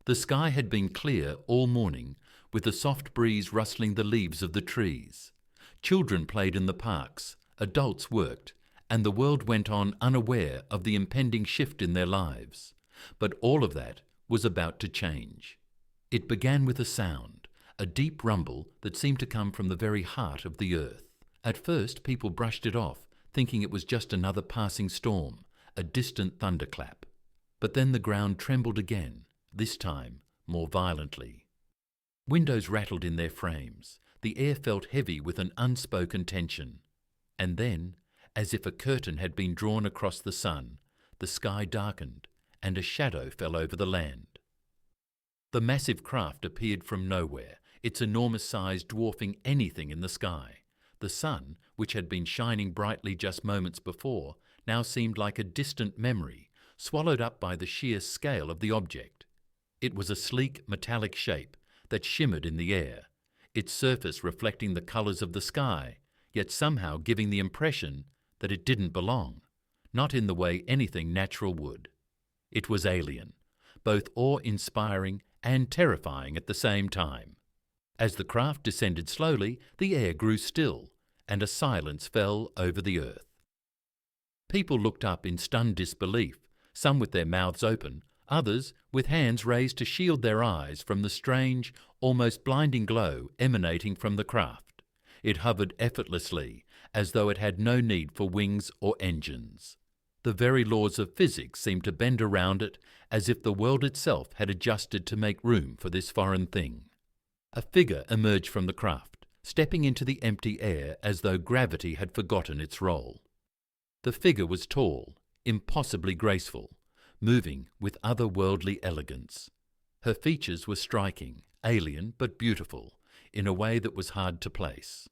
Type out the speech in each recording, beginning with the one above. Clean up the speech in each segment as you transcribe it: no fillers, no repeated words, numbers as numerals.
The sky had been clear all morning, with the soft breeze rustling the leaves of the trees. Children played in the parks, adults worked, and the world went on unaware of the impending shift in their lives. But all of that was about to change. It began with a sound, a deep rumble that seemed to come from the very heart of the earth. At first, people brushed it off, thinking it was just another passing storm, a distant thunderclap. But then the ground trembled again, this time more violently. Windows rattled in their frames. The air felt heavy with an unspoken tension. And then, as if a curtain had been drawn across the sun, the sky darkened and a shadow fell over the land. The massive craft appeared from nowhere, its enormous size dwarfing anything in the sky. The sun, which had been shining brightly just moments before, now seemed like a distant memory, swallowed up by the sheer scale of the object. It was a sleek, metallic shape that shimmered in the air, its surface reflecting the colours of the sky, yet somehow giving the impression that it didn't belong, not in the way anything natural would. It was alien, both awe-inspiring and terrifying at the same time. As the craft descended slowly, the air grew still, and a silence fell over the earth. People looked up in stunned disbelief, some with their mouths open, others with hands raised to shield their eyes from the strange, almost blinding glow emanating from the craft. It hovered effortlessly, as though it had no need for wings or engines. The very laws of physics seemed to bend around it, as if the world itself had adjusted to make room for this foreign thing. A figure emerged from the craft, stepping into the empty air as though gravity had forgotten its role. The figure was tall, impossibly graceful, moving with otherworldly elegance. Her features were striking, alien but beautiful, in a way that was hard to place.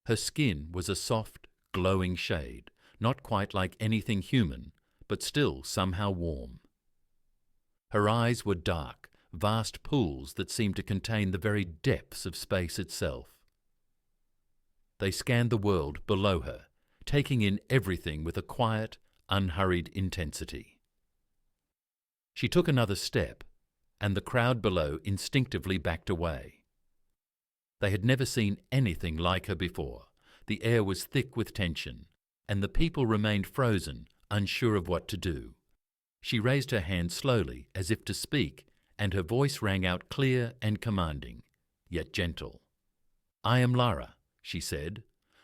Her skin was a soft, glowing shade, not quite like anything human, but still somehow warm. Her eyes were dark, vast pools that seemed to contain the very depths of space itself. They scanned the world below her, taking in everything with a quiet, unhurried intensity. She took another step, and the crowd below instinctively backed away. They had never seen anything like her before. The air was thick with tension, and the people remained frozen, unsure of what to do. She raised her hand slowly, as if to speak, and her voice rang out clear and commanding, yet gentle. "I am Lara," she said,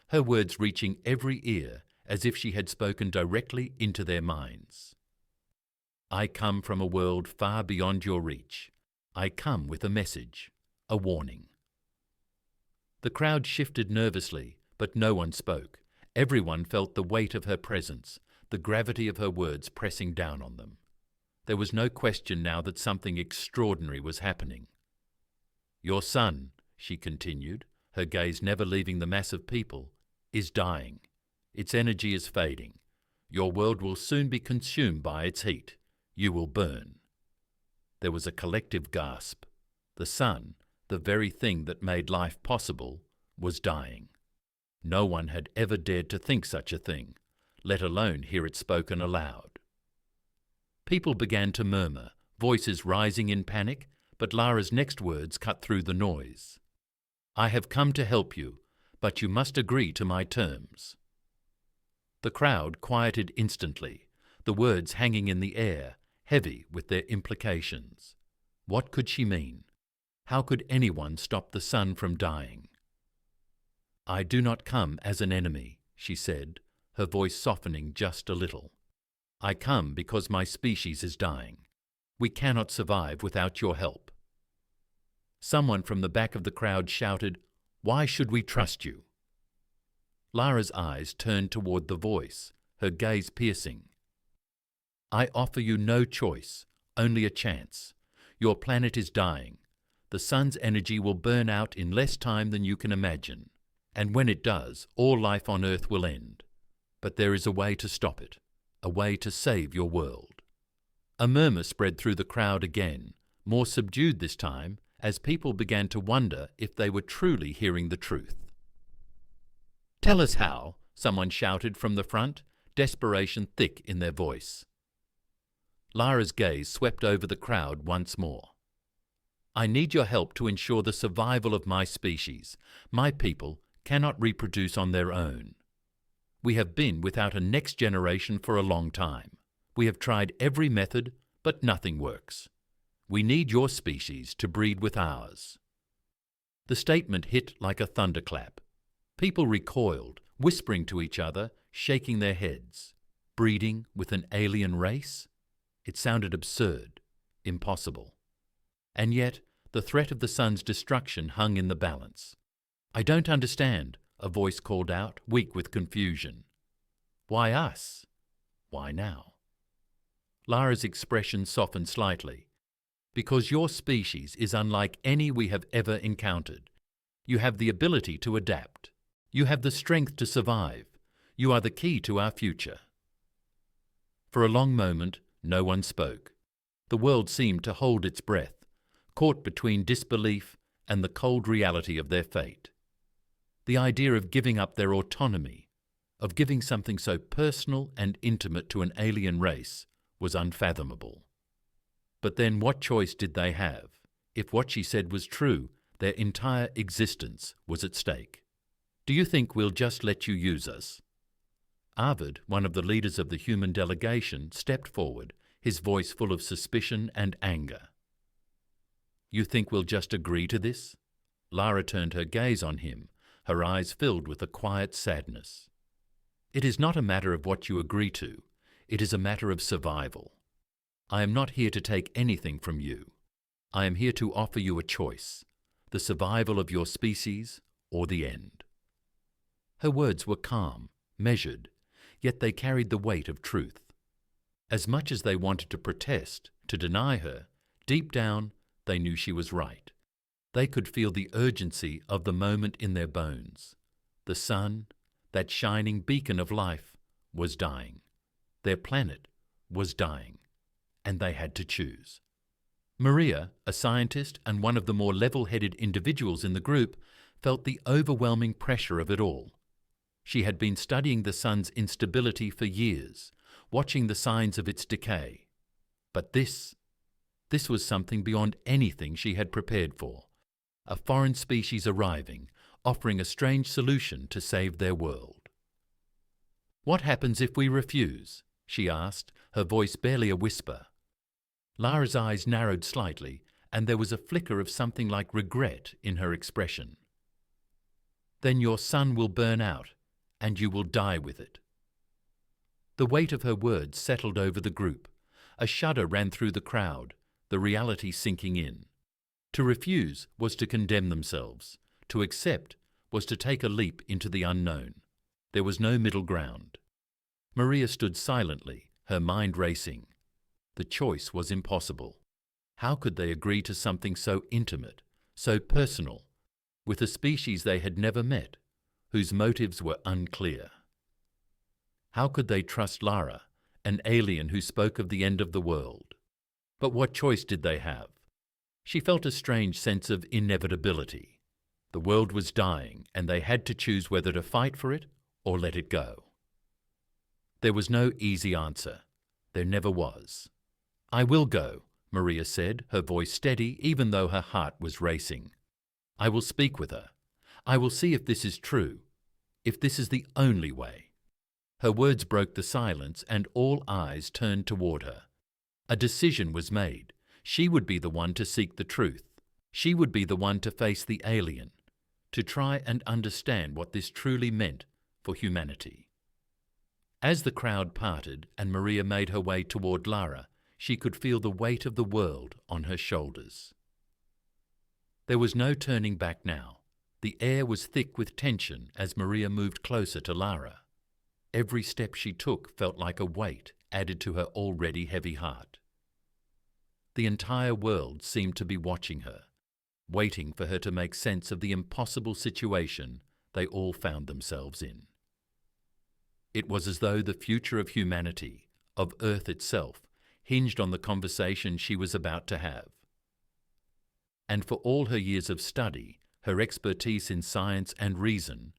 her words reaching every ear as if she had spoken directly into their minds. "I come from a world far beyond your reach. I come with a message, a warning." The crowd shifted nervously, but no one spoke. Everyone felt the weight of her presence, the gravity of her words pressing down on them. There was no question now that something extraordinary was happening. "Your son," she continued, her gaze never leaving the mass of people, "is dying. Its energy is fading. Your world will soon be consumed by its heat. You will burn." There was a collective gasp. The sun, the very thing that made life possible, was dying. No one had ever dared to think such a thing, let alone hear it spoken aloud. People began to murmur, voices rising in panic, but Lara's next words cut through the noise. "I have come to help you, but you must agree to my terms." The crowd quieted instantly, the words hanging in the air, heavy with their implications. What could she mean? How could anyone stop the sun from dying? "I do not come as an enemy," she said, her voice softening just a little. "I come because my species is dying. We cannot survive without your help." Someone from the back of the crowd shouted, "Why should we trust you?" Lara's eyes turned toward the voice, her gaze piercing. "I offer you no choice, only a chance. Your planet is dying. The sun's energy will burn out in less time than you can imagine. And when it does, all life on Earth will end. But there is a way to stop it, a way to save your world." A murmur spread through the crowd again, more subdued this time, as people began to wonder if they were truly hearing the truth. "Tell us how," someone shouted from the front, desperation thick in their voice. Lara's gaze swept over the crowd once more. I need your help to ensure the survival of my species. My people cannot reproduce on their own. We have been without a next generation for a long time. We have tried every method, but nothing works. We need your species to breed with ours." The statement hit like a thunderclap. People recoiled, whispering to each other, shaking their heads. Breeding with an alien race? It sounded absurd, impossible. And yet, the threat of the sun's destruction hung in the balance. "I don't understand," a voice called out, weak with confusion. "Why us? Why now?" Lara's expression softened slightly. "Because your species is unlike any we have ever encountered. You have the ability to adapt. You have the strength to survive. You are the key to our future." For a long moment, no one spoke. The world seemed to hold its breath, caught between disbelief and the cold reality of their fate. The idea of giving up their autonomy, of giving something so personal and intimate to an alien race, was unfathomable. But then what choice did they have? If what she said was true, their entire existence was at stake. "Do you think we'll just let you use us?" Arvid, one of the leaders of the human delegation, stepped forward, his voice full of suspicion and anger. "You think we'll just agree to this?" Lara turned her gaze on him, her eyes filled with a quiet sadness. "It is not a matter of what you agree to. It is a matter of survival. I am not here to take anything from you. I am here to offer you a choice, the survival of your species or the end." Her words were calm, measured, yet they carried the weight of truth. As much as they wanted to protest, to deny her, deep down they knew she was right. They could feel the urgency of the moment in their bones. The sun, that shining beacon of life, was dying. Their planet was dying, and they had to choose. Maria, a scientist and one of the more level-headed individuals in the group, felt the overwhelming pressure of it all. She had been studying the sun's instability for years, watching the signs of its decay. But this was something beyond anything she had prepared for. A foreign species arriving, offering a strange solution to save their world. "What happens if we refuse?" she asked, her voice barely a whisper. Lara's eyes narrowed slightly, and there was a flicker of something like regret in her expression. "Then your sun will burn out, and you will die with it." The weight of her words settled over the group. A shudder ran through the crowd, the reality sinking in. To refuse was to condemn themselves. To accept was to take a leap into the unknown. There was no middle ground. Maria stood silently, her mind racing. The choice was impossible. How could they agree to something so intimate, so personal, with a species they had never met, whose motives were unclear? How could they trust Lara, an alien who spoke of the end of the world? But what choice did they have? She felt a strange sense of inevitability. The world was dying, and they had to choose whether to fight for it or let it go. There was no easy answer. There never was. "I will go," Maria said, her voice steady even though her heart was racing. "I will speak with her. I will see if this is true, if this is the only way." Her words broke the silence, and all eyes turned toward her. A decision was made. She would be the one to seek the truth. She would be the one to face the alien, to try and understand what this truly meant for humanity. As the crowd parted and Maria made her way toward Lara, she could feel the weight of the world on her shoulders. There was no turning back now. The air was thick with tension as Maria moved closer to Lara. Every step she took felt like a weight added to her already heavy heart. The entire world seemed to be watching her, waiting for her to make sense of the impossible situation they all found themselves in. It was as though the future of humanity, of Earth itself, hinged on the conversation she was about to have. And for all her years of study, her expertise in science and reason,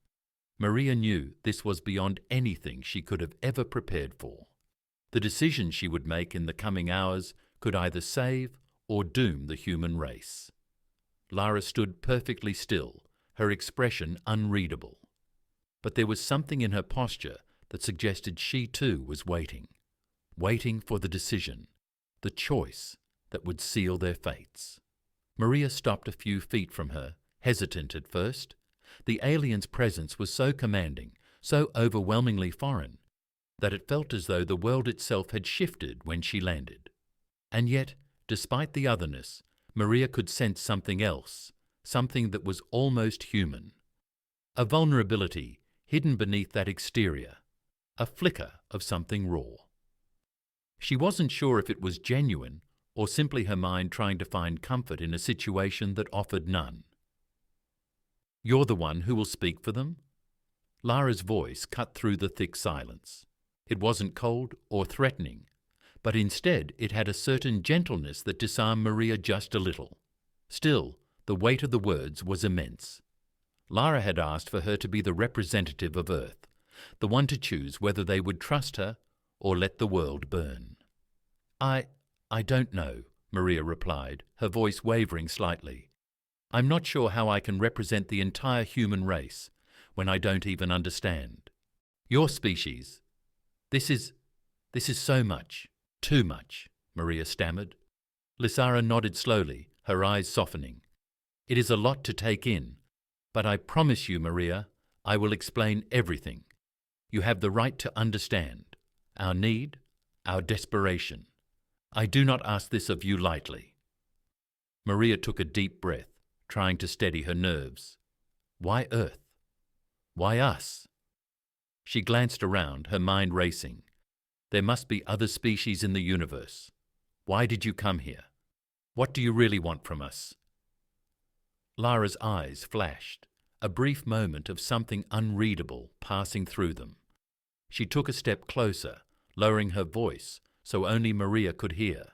Maria knew this was beyond anything she could have ever prepared for. The decision she would make in the coming hours could either save or doom the human race. Lara stood perfectly still, her expression unreadable. But there was something in her posture that suggested she too was waiting for the decision, the choice that would seal their fates. Maria stopped a few feet from her, hesitant at first. The alien's presence was so commanding, so overwhelmingly foreign, that it felt as though the world itself had shifted when she landed. And yet, despite the otherness, Maria could sense something else, something that was almost human. A vulnerability hidden beneath that exterior, a flicker of something raw. She wasn't sure if it was genuine or simply her mind trying to find comfort in a situation that offered none. "You're the one who will speak for them?" Lara's voice cut through the thick silence. It wasn't cold or threatening, but instead it had a certain gentleness that disarmed Maria just a little. Still, the weight of the words was immense. Lara had asked for her to be the representative of Earth, the one to choose whether they would trust her or let the world burn. I don't know," Maria replied, her voice wavering slightly. "I'm not sure how I can represent the entire human race when I don't even understand. Your species, this is so much, too much," Maria stammered. Lysara nodded slowly, her eyes softening. "It is a lot to take in, but I promise you, Maria, I will explain everything. You have the right to understand our need, our desperation. I do not ask this of you lightly." Maria took a deep breath, trying to steady her nerves. Why Earth? Why us? She glanced around, her mind racing. There must be other species in the universe. Why did you come here? What do you really want from us? Lara's eyes flashed, a brief moment of something unreadable passing through them. She took a step closer, lowering her voice so only Maria could hear.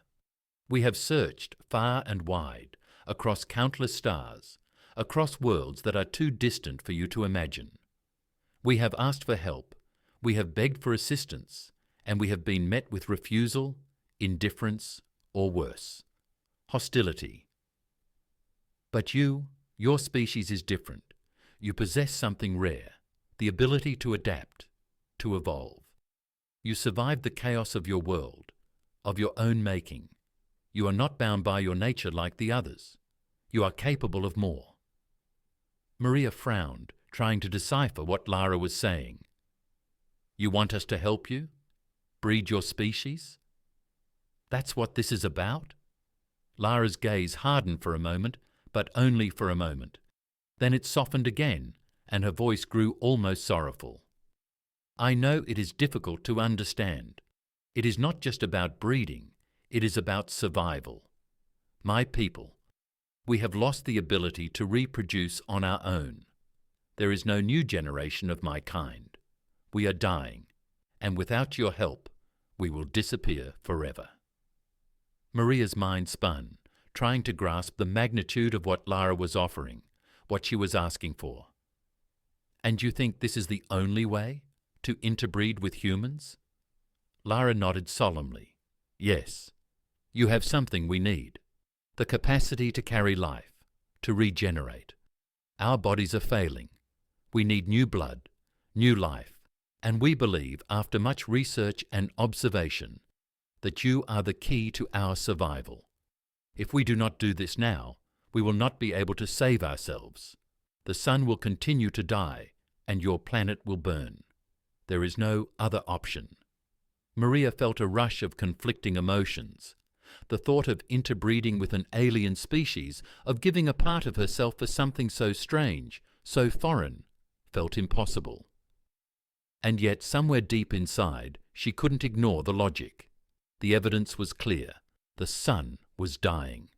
"We have searched far and wide, across countless stars, across worlds that are too distant for you to imagine. We have asked for help, we have begged for assistance, and we have been met with refusal, indifference, or worse, hostility. But your species is different. You possess something rare, the ability to adapt, to evolve. You survived the chaos of your world, of your own making. You are not bound by your nature like the others. You are capable of more." Maria frowned, trying to decipher what Lara was saying. "You want us to help you? Breed your species? That's what this is about?" Lara's gaze hardened for a moment, but only for a moment. Then it softened again, and her voice grew almost sorrowful. "I know it is difficult to understand. It is not just about breeding, it is about survival. My people, we have lost the ability to reproduce on our own. There is no new generation of my kind. We are dying, and without your help, we will disappear forever." Maria's mind spun, trying to grasp the magnitude of what Lara was offering, what she was asking for. "And you think this is the only way? To interbreed with humans?" Lara nodded solemnly. "Yes. You have something we need. The capacity to carry life, to regenerate. Our bodies are failing. We need new blood, new life, and we believe, after much research and observation, that you are the key to our survival. If we do not do this now, we will not be able to save ourselves. The sun will continue to die, and your planet will burn. There is no other option." Maria felt a rush of conflicting emotions. The thought of interbreeding with an alien species, of giving a part of herself for something so strange, so foreign, felt impossible. And yet, somewhere deep inside, she couldn't ignore the logic. The evidence was clear. The sun was dying.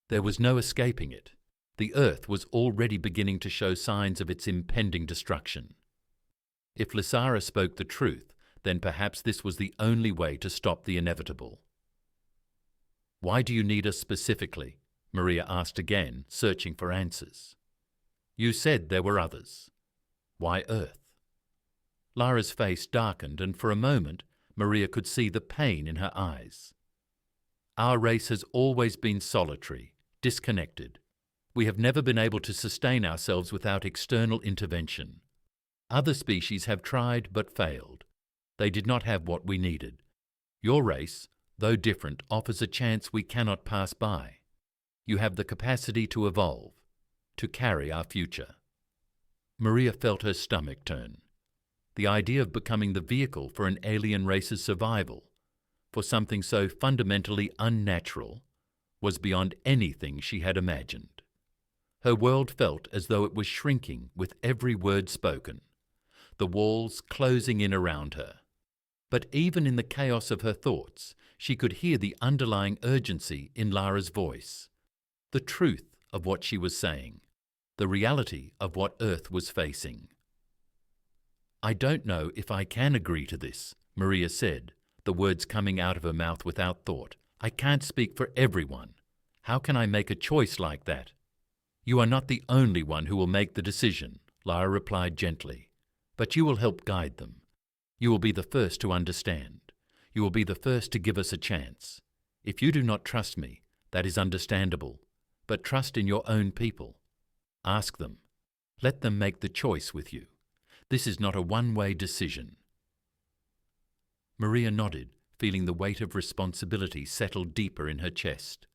There was no escaping it. The Earth was already beginning to show signs of its impending destruction. If Lysara spoke the truth, then perhaps this was the only way to stop the inevitable. "Why do you need us specifically?" Maria asked again, searching for answers. "You said there were others. Why Earth?" Lara's face darkened, and for a moment Maria could see the pain in her eyes. "Our race has always been solitary, disconnected. We have never been able to sustain ourselves without external intervention. Other species have tried but failed. They did not have what we needed. Your race, though different, offers a chance we cannot pass by. You have the capacity to evolve, to carry our future." Maria felt her stomach turn. The idea of becoming the vehicle for an alien race's survival, for something so fundamentally unnatural, was beyond anything she had imagined. Her world felt as though it was shrinking with every word spoken, the walls closing in around her. But even in the chaos of her thoughts, she could hear the underlying urgency in Lara's voice, the truth of what she was saying, the reality of what Earth was facing. "I don't know if I can agree to this," Maria said, the words coming out of her mouth without thought. "I can't speak for everyone. How can I make a choice like that?" "You are not the only one who will make the decision," Lara replied gently, "but you will help guide them. You will be the first to understand. You will be the first to give us a chance. If you do not trust me, that is understandable, but trust in your own people. Ask them. Let them make the choice with you. This is not a one-way decision." Maria nodded, feeling the weight of responsibility settle deeper in her chest.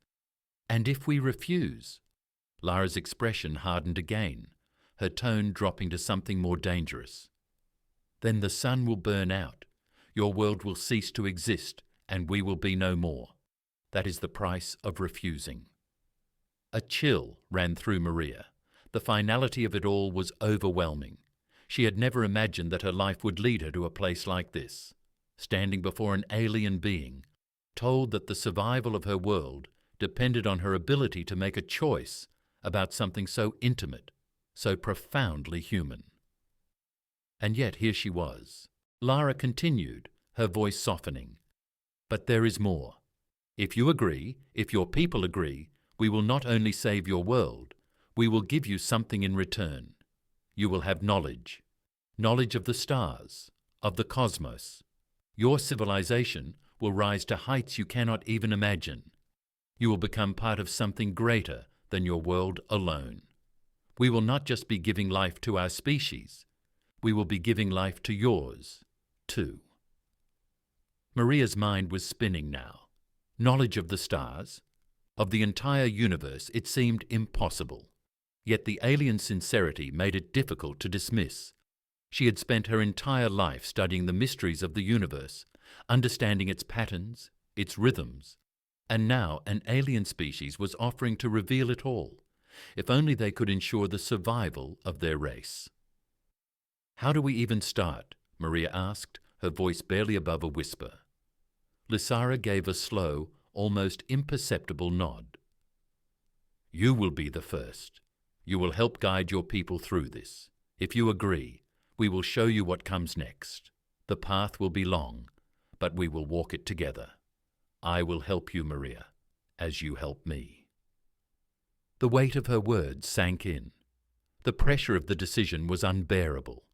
"And if we refuse?" Lara's expression hardened again, her tone dropping to something more dangerous. "Then the sun will burn out, your world will cease to exist, and we will be no more. That is the price of refusing." A chill ran through Maria. The finality of it all was overwhelming. She had never imagined that her life would lead her to a place like this, standing before an alien being, told that the survival of her world depended on her ability to make a choice about something so intimate, so profoundly human. And yet here she was. Lara continued, her voice softening. "But there is more. If you agree, if your people agree, we will not only save your world, we will give you something in return. You will have knowledge, knowledge of the stars, of the cosmos. Your civilization will rise to heights you cannot even imagine. You will become part of something greater than your world alone. We will not just be giving life to our species, we will be giving life to yours, too." Maria's mind was spinning now. Knowledge of the stars, of the entire universe, it seemed impossible. Yet the alien sincerity made it difficult to dismiss. She had spent her entire life studying the mysteries of the universe, understanding its patterns, its rhythms, and now an alien species was offering to reveal it all, if only they could ensure the survival of their race. "How do we even start?" Maria asked, her voice barely above a whisper. Lysara gave a slow, almost imperceptible nod. "You will be the first. You will help guide your people through this. If you agree, we will show you what comes next. The path will be long, but we will walk it together. I will help you, Maria, as you help me." The weight of her words sank in. The pressure of the decision was unbearable,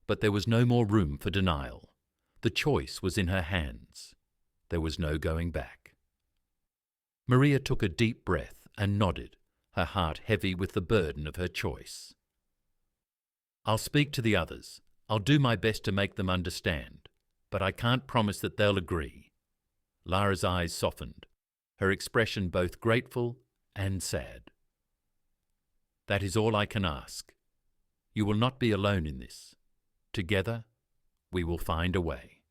but there was no more room for denial. The choice was in her hands. There was no going back. Maria took a deep breath and nodded, her heart heavy with the burden of her choice. "I'll speak to the others. I'll do my best to make them understand, but I can't promise that they'll agree." Lara's eyes softened, her expression both grateful and sad. "That is all I can ask. You will not be alone in this. Together, we will find a way."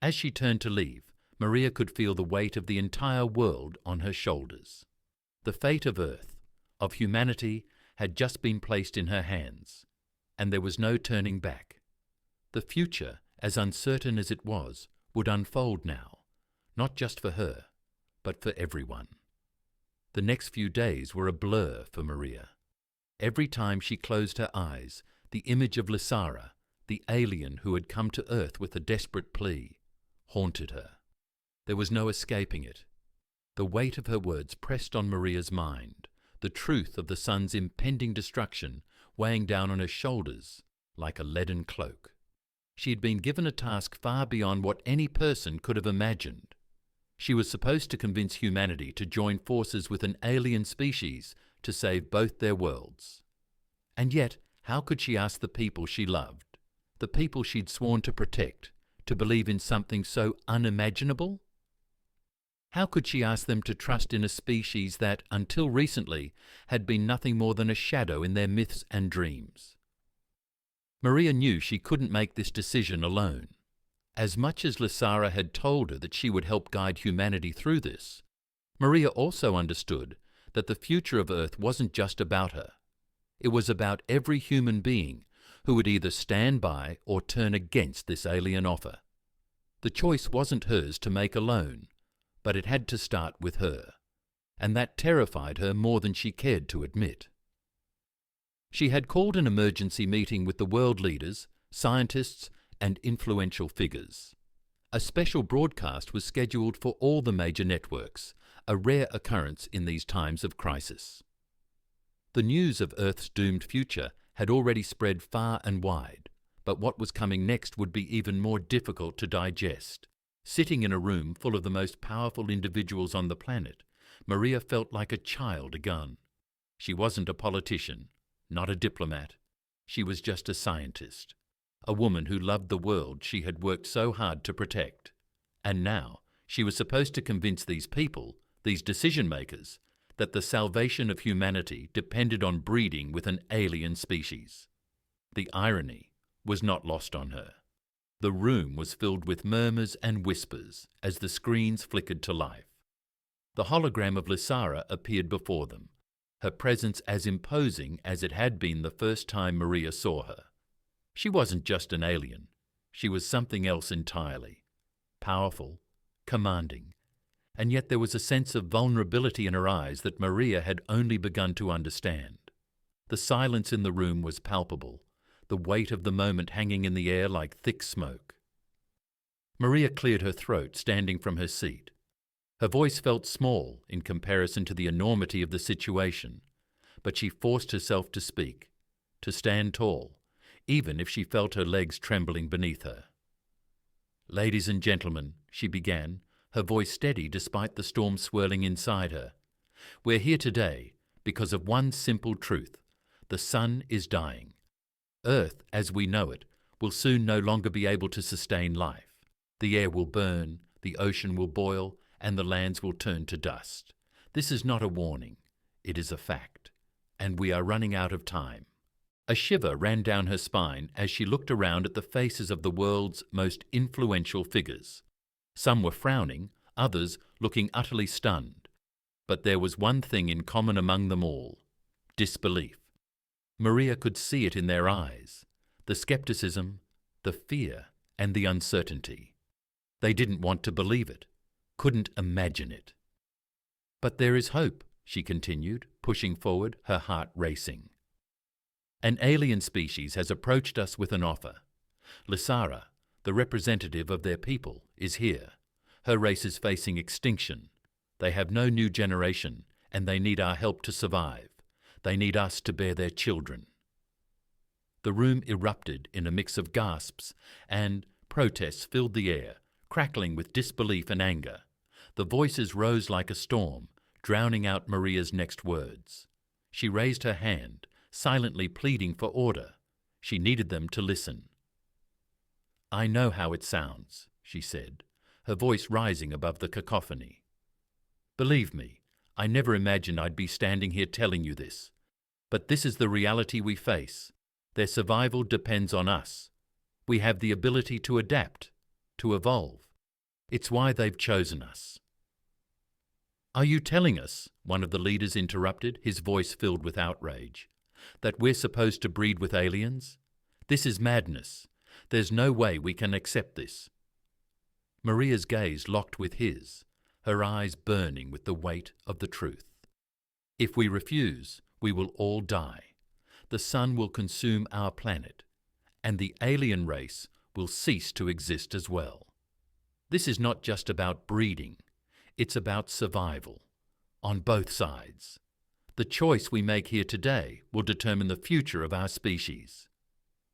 As she turned to leave, Maria could feel the weight of the entire world on her shoulders. The fate of Earth, of humanity, had just been placed in her hands, and there was no turning back. The future, as uncertain as it was, would unfold now, not just for her, but for everyone. The next few days were a blur for Maria. Every time she closed her eyes, the image of Lysara, the alien who had come to Earth with a desperate plea, haunted her. There was no escaping it. The weight of her words pressed on Maria's mind, the truth of the sun's impending destruction weighing down on her shoulders like a leaden cloak. She had been given a task far beyond what any person could have imagined. She was supposed to convince humanity to join forces with an alien species to save both their worlds. And yet, how could she ask the people she loved, the people she'd sworn to protect, to believe in something so unimaginable? How could she ask them to trust in a species that, until recently, had been nothing more than a shadow in their myths and dreams? Maria knew she couldn't make this decision alone. As much as Lysara had told her that she would help guide humanity through this, Maria also understood that the future of Earth wasn't just about her. It was about every human being who would either stand by or turn against this alien offer. The choice wasn't hers to make alone, but it had to start with her, and that terrified her more than she cared to admit. She had called an emergency meeting with the world leaders, scientists, and influential figures. A special broadcast was scheduled for all the major networks, a rare occurrence in these times of crisis. The news of Earth's doomed future had already spread far and wide, but what was coming next would be even more difficult to digest. Sitting in a room full of the most powerful individuals on the planet, Maria felt like a child again. She wasn't a politician, not a diplomat. She was just a scientist, a woman who loved the world she had worked so hard to protect. And now she was supposed to convince these people, these decision-makers, that the salvation of humanity depended on breeding with an alien species. The irony was not lost on her. The room was filled with murmurs and whispers as the screens flickered to life. The hologram of Lysara appeared before them, her presence as imposing as it had been the first time Maria saw her. She wasn't just an alien. She was something else entirely. Powerful, commanding, and yet there was a sense of vulnerability in her eyes that Maria had only begun to understand. The silence in the room was palpable, the weight of the moment hanging in the air like thick smoke. Maria cleared her throat, standing from her seat. Her voice felt small in comparison to the enormity of the situation, but she forced herself to speak, to stand tall, even if she felt her legs trembling beneath her. "Ladies and gentlemen," she began, her voice steady despite the storm swirling inside her. "We're here today because of one simple truth. The sun is dying. Earth, as we know it, will soon no longer be able to sustain life. The air will burn, the ocean will boil, and the lands will turn to dust. This is not a warning. It is a fact. And we are running out of time." A shiver ran down her spine as she looked around at the faces of the world's most influential figures. Some were frowning, others looking utterly stunned. But there was one thing in common among them all: disbelief. Maria could see it in their eyes, the skepticism, the fear, and the uncertainty. They didn't want to believe it, couldn't imagine it. "But there is hope," she continued, pushing forward, her heart racing. "An alien species has approached us with an offer. Lysara, the representative of their people, is here. Her race is facing extinction. They have no new generation, and they need our help to survive. They need us to bear their children." The room erupted in a mix of gasps, and protests filled the air, crackling with disbelief and anger. The voices rose like a storm, drowning out Maria's next words. She raised her hand, silently pleading for order. She needed them to listen. "I know how it sounds," she said, her voice rising above the cacophony. "Believe me, I never imagined I'd be standing here telling you this. But this is the reality we face. Their survival depends on us. We have the ability to adapt, to evolve. It's why they've chosen us." "Are you telling us," one of the leaders interrupted, his voice filled with outrage, "that we're supposed to breed with aliens? This is madness. There's no way we can accept this." Maria's gaze locked with his, her eyes burning with the weight of the truth. "If we refuse, we will all die. The sun will consume our planet, and the alien race will cease to exist as well. This is not just about breeding, it's about survival, on both sides. The choice we make here today will determine the future of our species.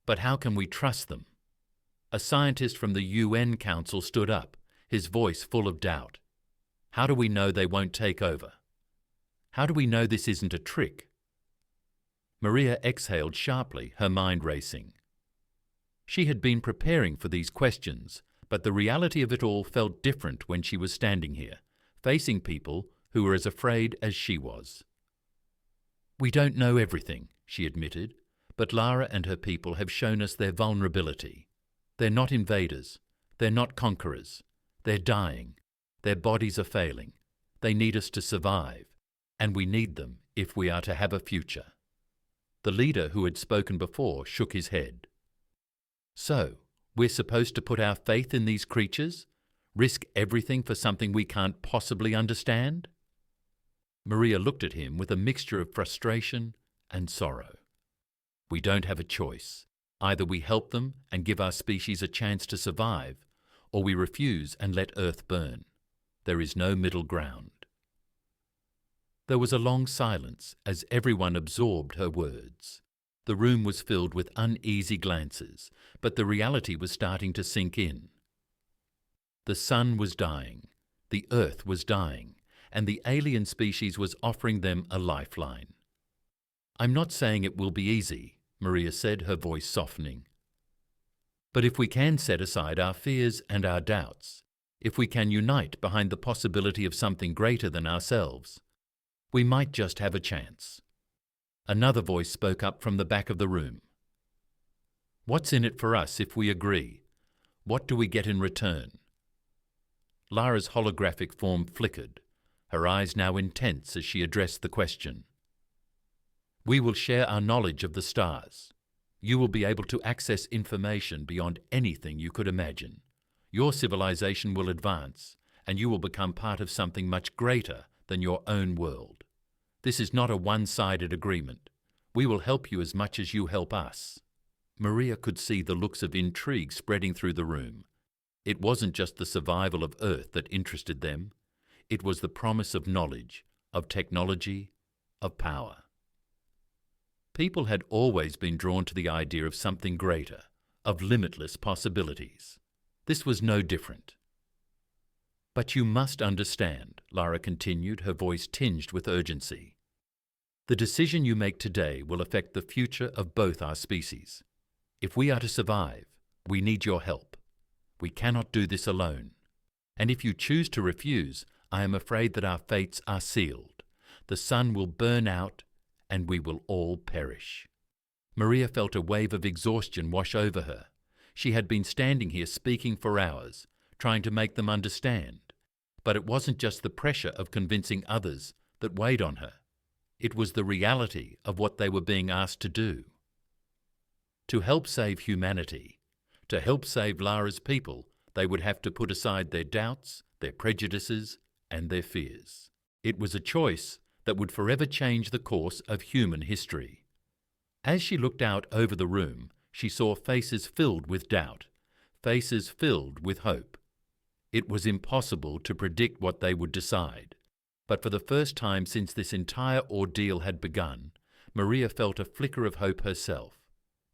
But how can we trust them?" A scientist from the UN Council stood up, his voice full of doubt. "How do we know they won't take over? How do we know this isn't a trick? Maria exhaled sharply, her mind racing. She had been preparing for these questions, but the reality of it all felt different when she was standing here, facing people who were as afraid as she was. "We don't know everything," she admitted, "but Lara and her people have shown us their vulnerability. They're not invaders. They're not conquerors. They're dying. Their bodies are failing. They need us to survive, and we need them if we are to have a future." The leader who had spoken before shook his head. "So, we're supposed to put our faith in these creatures? Risk everything for something we can't possibly understand?" Maria looked at him with a mixture of frustration and sorrow. "We don't have a choice. Either we help them and give our species a chance to survive, or we refuse and let Earth burn. There is no middle ground." There was a long silence as everyone absorbed her words. The room was filled with uneasy glances, but the reality was starting to sink in. The sun was dying, the Earth was dying, and the alien species was offering them a lifeline. "I'm not saying it will be easy," Maria said, her voice softening. "But if we can set aside our fears and our doubts, if we can unite behind the possibility of something greater than ourselves, we might just have a chance." Another voice spoke up from the back of the room. "What's in it for us if we agree? What do we get in return?" Lara's holographic form flickered, her eyes now intense as she addressed the question. "We will share our knowledge of the stars. You will be able to access information beyond anything you could imagine. Your civilization will advance, and you will become part of something much greater than your own world. This is not a one-sided agreement. We will help you as much as you help us." Maria could see the looks of intrigue spreading through the room. It wasn't just the survival of Earth that interested them. It was the promise of knowledge, of technology, of power. People had always been drawn to the idea of something greater, of limitless possibilities. This was no different. "But you must understand," Lara continued, her voice tinged with urgency. "The decision you make today will affect the future of both our species. If we are to survive, we need your help. We cannot do this alone. And if you choose to refuse, I am afraid that our fates are sealed. The sun will burn out, and we will all perish." Maria felt a wave of exhaustion wash over her. She had been standing here speaking for hours, trying to make them understand. But it wasn't just the pressure of convincing others that weighed on her. It was the reality of what they were being asked to do. To help save humanity, to help save Lara's people, they would have to put aside their doubts, their prejudices, and their fears. It was a choice that would forever change the course of human history. As she looked out over the room, she saw faces filled with doubt, faces filled with hope. It was impossible to predict what they would decide, but for the first time since this entire ordeal had begun, Maria felt a flicker of hope herself.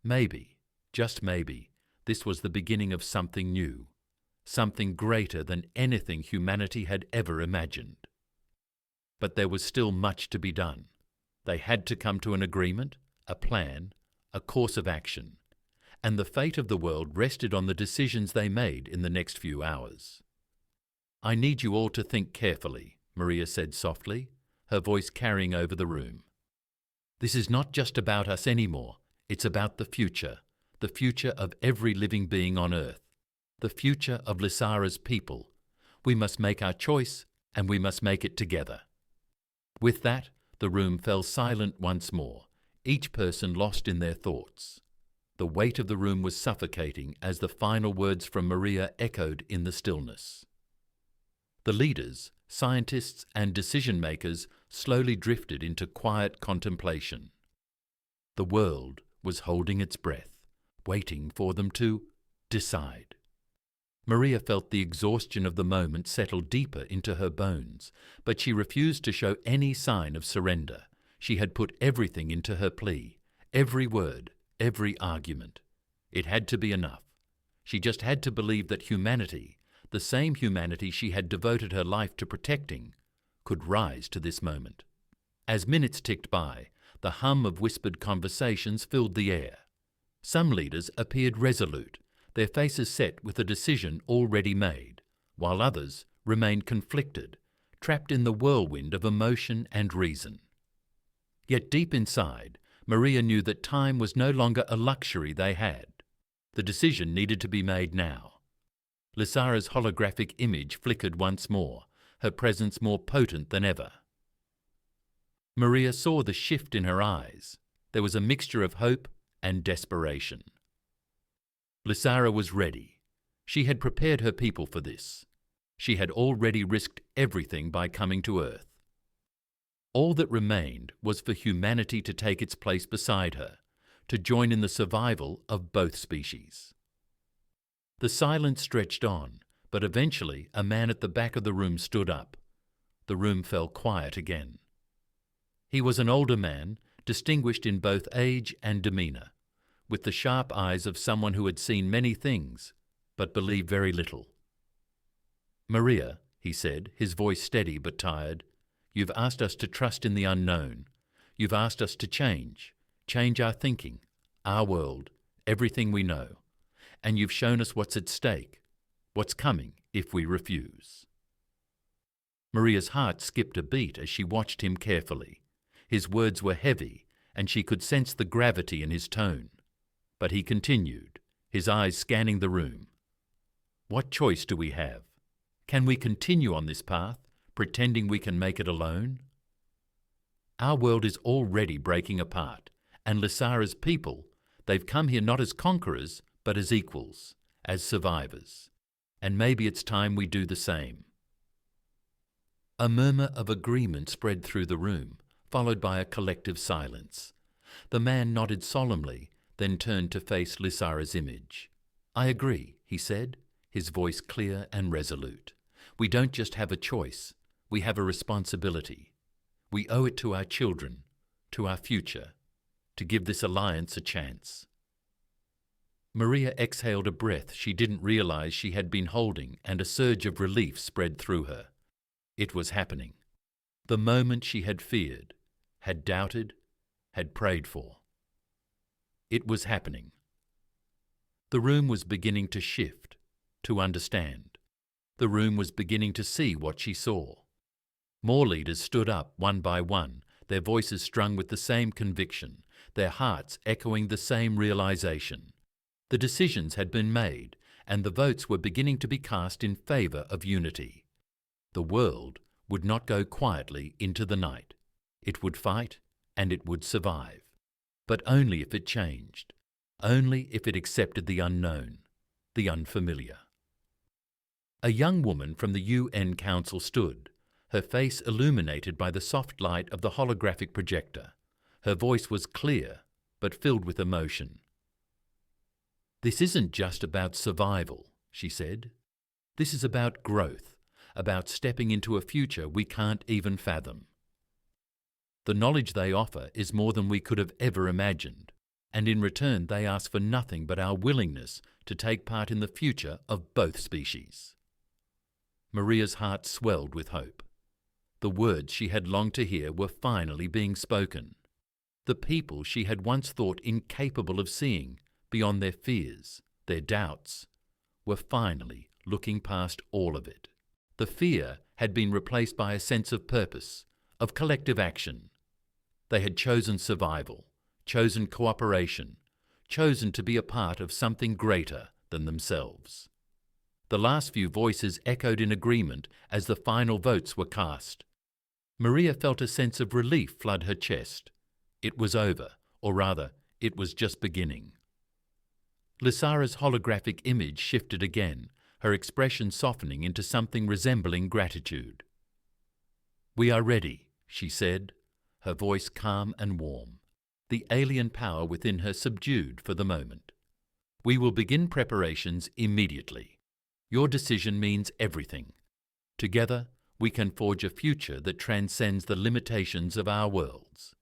Maybe, just maybe, this was the beginning of something new, something greater than anything humanity had ever imagined. But there was still much to be done. They had to come to an agreement, a plan, a course of action, and the fate of the world rested on the decisions they made in the next few hours. "I need you all to think carefully," Maria said softly, her voice carrying over the room. "This is not just about us anymore. It's about the future of every living being on Earth, the future of Lysara's people. We must make our choice, and we must make it together." With that, the room fell silent once more, each person lost in their thoughts. The weight of the room was suffocating as the final words from Maria echoed in the stillness. The leaders, scientists, and decision-makers slowly drifted into quiet contemplation. The world was holding its breath, waiting for them to decide. Maria felt the exhaustion of the moment settle deeper into her bones, but she refused to show any sign of surrender. She had put everything into her plea, every word, every argument. It had to be enough. She just had to believe that humanity, the same humanity she had devoted her life to protecting, could rise to this moment. As minutes ticked by, the hum of whispered conversations filled the air. Some leaders appeared resolute, their faces set with a decision already made, while others remained conflicted, trapped in the whirlwind of emotion and reason. Yet deep inside, Maria knew that time was no longer a luxury they had. The decision needed to be made now. Lysara's holographic image flickered once more, her presence more potent than ever. Maria saw the shift in her eyes. There was a mixture of hope and desperation. Lysara was ready. She had prepared her people for this. She had already risked everything by coming to Earth. All that remained was for humanity to take its place beside her, to join in the survival of both species. The silence stretched on, but eventually a man at the back of the room stood up. The room fell quiet again. He was an older man, distinguished in both age and demeanour, with the sharp eyes of someone who had seen many things, but believed very little. "Maria," he said, his voice steady but tired, "you've asked us to trust in the unknown. You've asked us to change our thinking, our world, everything we know. And you've shown us what's at stake, what's coming if we refuse." Maria's heart skipped a beat as she watched him carefully. His words were heavy, and she could sense the gravity in his tone. But he continued, his eyes scanning the room. "What choice do we have? Can we continue on this path, pretending we can make it alone? Our world is already breaking apart, and Lysara's people, they've come here not as conquerors, but as equals, as survivors. And maybe it's time we do the same." A murmur of agreement spread through the room, followed by a collective silence. The man nodded solemnly, then turned to face Lysara's image. "I agree," he said, his voice clear and resolute. "We don't just have a choice, we have a responsibility. We owe it to our children, to our future, to give this alliance a chance." Maria exhaled a breath she didn't realize she had been holding, and a surge of relief spread through her. It was happening. The moment she had feared, had doubted, had prayed for. It was happening. The room was beginning to shift, to understand. The room was beginning to see what she saw. More leaders stood up one by one, their voices strung with the same conviction, their hearts echoing the same realization. The decisions had been made, and the votes were beginning to be cast in favor of unity. The world would not go quietly into the night. It would fight, and it would survive. But only if it changed, only if it accepted the unknown, the unfamiliar. A young woman from the UN Council stood, her face illuminated by the soft light of the holographic projector. Her voice was clear, but filled with emotion. "This isn't just about survival," she said. "This is about growth, about stepping into a future we can't even fathom. The knowledge they offer is more than we could have ever imagined, and in return they ask for nothing but our willingness to take part in the future of both species." Maria's heart swelled with hope. The words she had longed to hear were finally being spoken. The people she had once thought incapable of seeing, beyond their fears, their doubts, were finally looking past all of it. The fear had been replaced by a sense of purpose, of collective action. They had chosen survival, chosen cooperation, chosen to be a part of something greater than themselves. The last few voices echoed in agreement as the final votes were cast. Maria felt a sense of relief flood her chest. It was over, or rather, it was just beginning. Lysara's holographic image shifted again, her expression softening into something resembling gratitude. "We are ready," she said, her voice calm and warm, the alien power within her subdued for the moment. "We will begin preparations immediately. Your decision means everything. Together, we can forge a future that transcends the limitations of our worlds."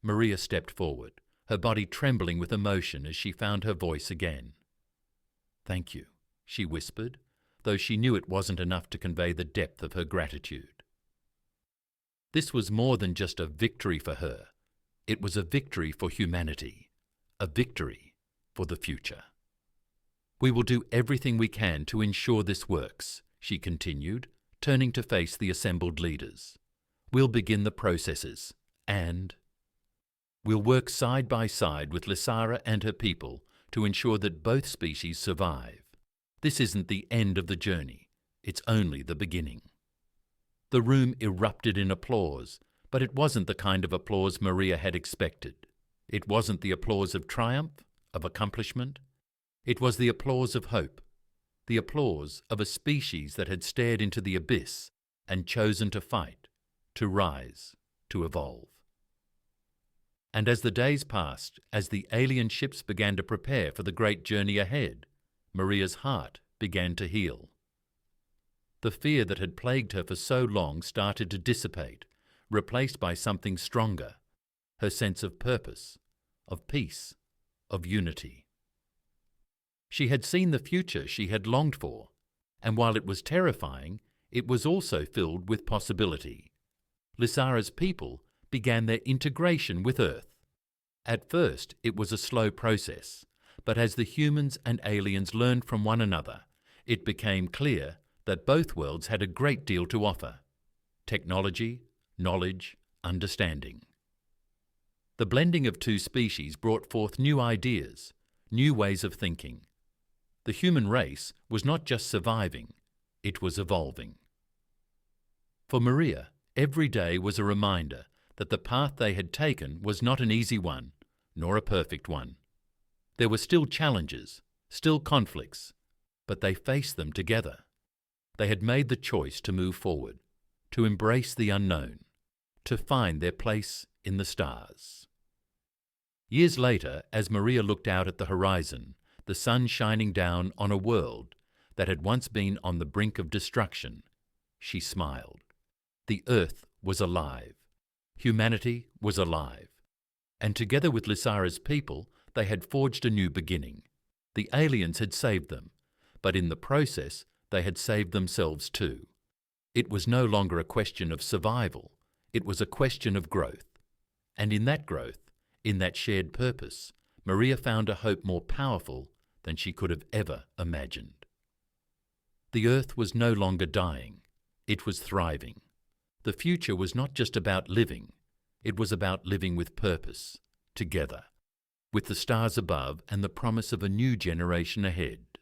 Maria stepped forward, her body trembling with emotion as she found her voice again. "Thank you," she whispered, though she knew it wasn't enough to convey the depth of her gratitude. This was more than just a victory for her. It was a victory for humanity, a victory for the future. "We will do everything we can to ensure this works," she continued, turning to face the assembled leaders. "We'll begin the processes, and we'll work side by side with Lysara and her people to ensure that both species survive. This isn't the end of the journey, it's only the beginning." The room erupted in applause, but it wasn't the kind of applause Maria had expected. It wasn't the applause of triumph, of accomplishment. It was the applause of hope, the applause of a species that had stared into the abyss and chosen to fight, to rise, to evolve. And as the days passed, as the alien ships began to prepare for the great journey ahead, Maria's heart began to heal. The fear that had plagued her for so long started to dissipate, replaced by something stronger, her sense of purpose, of peace, of unity. She had seen the future she had longed for, and while it was terrifying, it was also filled with possibility. Lysara's people began their integration with Earth. At first, it was a slow process, but as the humans and aliens learned from one another, it became clear that both worlds had a great deal to offer: technology, knowledge, understanding. The blending of two species brought forth new ideas, new ways of thinking. The human race was not just surviving, it was evolving. For Maria, every day was a reminder that the path they had taken was not an easy one, nor a perfect one. There were still challenges, still conflicts, but they faced them together. They had made the choice to move forward, to embrace the unknown, to find their place in the stars. Years later, as Maria looked out at the horizon, the sun shining down on a world that had once been on the brink of destruction, she smiled. The Earth was alive. Humanity was alive. And together with Lysara's people, they had forged a new beginning. The aliens had saved them, but in the process, they had saved themselves too. It was no longer a question of survival. It was a question of growth. And in that growth, in that shared purpose, Maria found a hope more powerful than she could have ever imagined. The Earth was no longer dying. It was thriving. The future was not just about living. It was about living with purpose, together, with the stars above and the promise of a new generation ahead.